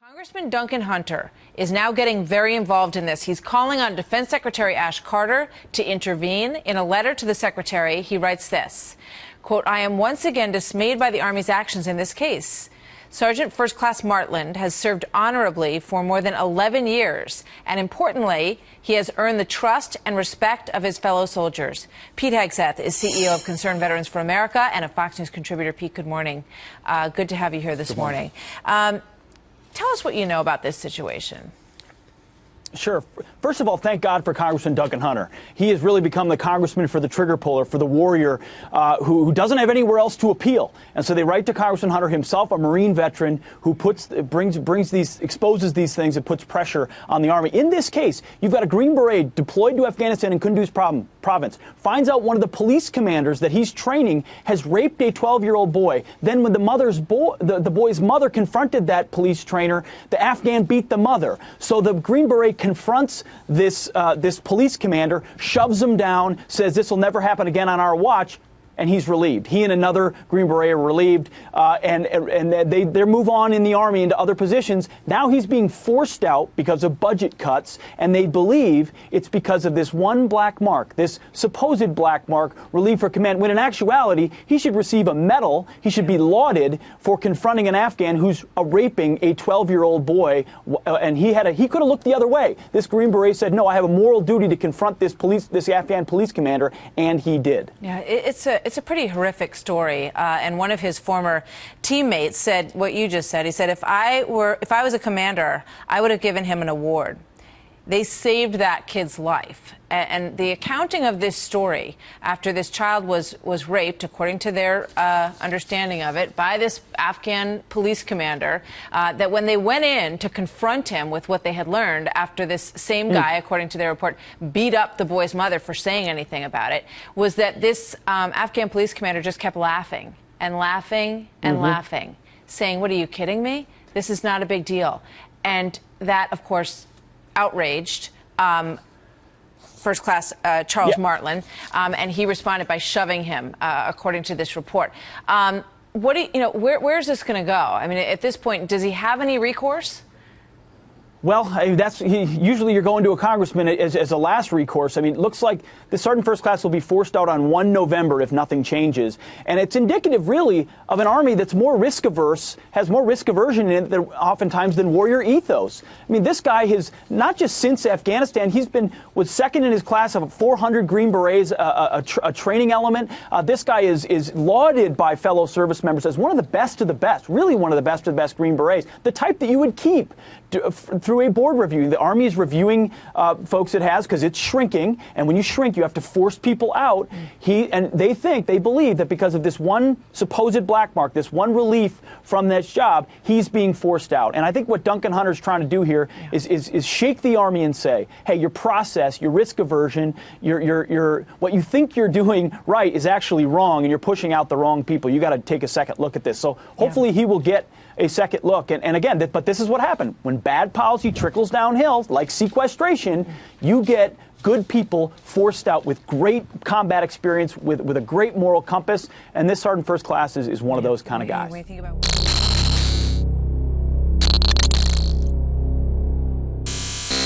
Congressman Duncan Hunter is now getting very involved in this. He's calling on Defense Secretary Ash Carter to intervene. In a letter to the secretary, he writes this, quote, "I am once again dismayed by the Army's actions in this case. Sergeant First Class Martland has served honorably for more than 11 years, and importantly, he has earned the trust and respect of his fellow soldiers." Pete Hegseth is CEO of Concerned Veterans for America and a Fox News contributor. Pete, good morning. Good to have you here this morning. Tell us what you know about this situation. Sure. First of all, thank God for Congressman Duncan Hunter. He has really become the congressman for the trigger puller, for the warrior who doesn't have anywhere else to appeal. And so they write to Congressman Hunter himself, a Marine veteran who exposes these things and puts pressure on the Army. In this case, you've got a Green Beret deployed to Afghanistan in Kunduz province, finds out one of the police commanders that he's training has raped a 12-year-old boy. Then when the boy's mother confronted that police trainer, the Afghan beat the mother. So the Green Beret confronts this police commander, shoves him down, says this will never happen again on our watch, and he's relieved. He and another Green Beret are relieved, and they move on in the Army into other positions. Now he's being forced out because of budget cuts, and they believe it's because of this one black mark, this supposed black mark relieved for command, when in actuality, he should receive a medal. He should be lauded for confronting an Afghan who's raping a 12-year-old boy, and he could have looked the other way. This Green Beret said, no, I have a moral duty to confront this Afghan police commander, and he did. Yeah, it's a pretty horrific story, and one of his former teammates said what you just said. He said, if I was a commander, I would have given him an award. They saved that kid's life. And the accounting of this story, after this child was raped, according to their understanding of it, by this Afghan police commander, that when they went in to confront him with what they had learned after this same guy, according to their report, beat up the boy's mother for saying anything about it, was that this Afghan police commander just kept laughing and laughing and laughing, saying, "What, are you kidding me? This is not a big deal." And that, of course, outraged First Class Charles Martland, and he responded by shoving him, according to this report. Where's this going to go? I mean, at this point, does he have any recourse? Well, usually you're going to a congressman as a last recourse. I mean, it looks like the Sergeant First Class will be forced out on 1 November if nothing changes. And it's indicative, really, of an Army that's more risk-averse, has more risk aversion in it oftentimes than warrior ethos. I mean, this guy has, not just since Afghanistan, was second in his class of 400 Green Berets, a training element. This guy is lauded by fellow service members as one of the best of the best, really one of the best of the best Green Berets, the type that you would keep through a board review. The Army is reviewing folks it has because it's shrinking, and when you shrink, you have to force people out. They believe that because of this one supposed black mark, this one relief from this job, he's being forced out. And I think what Duncan Hunter's trying to do here is shake the Army and say, hey, your process, your risk aversion, what you think you're doing right is actually wrong, and you're pushing out the wrong people. You got to take a second look at this. So hopefully he will get a second look. And again, but this is what happened. When bad policy trickles downhill, like sequestration, you get good people forced out with great combat experience, with a great moral compass. And this Sergeant First Class is one of those kind of guys.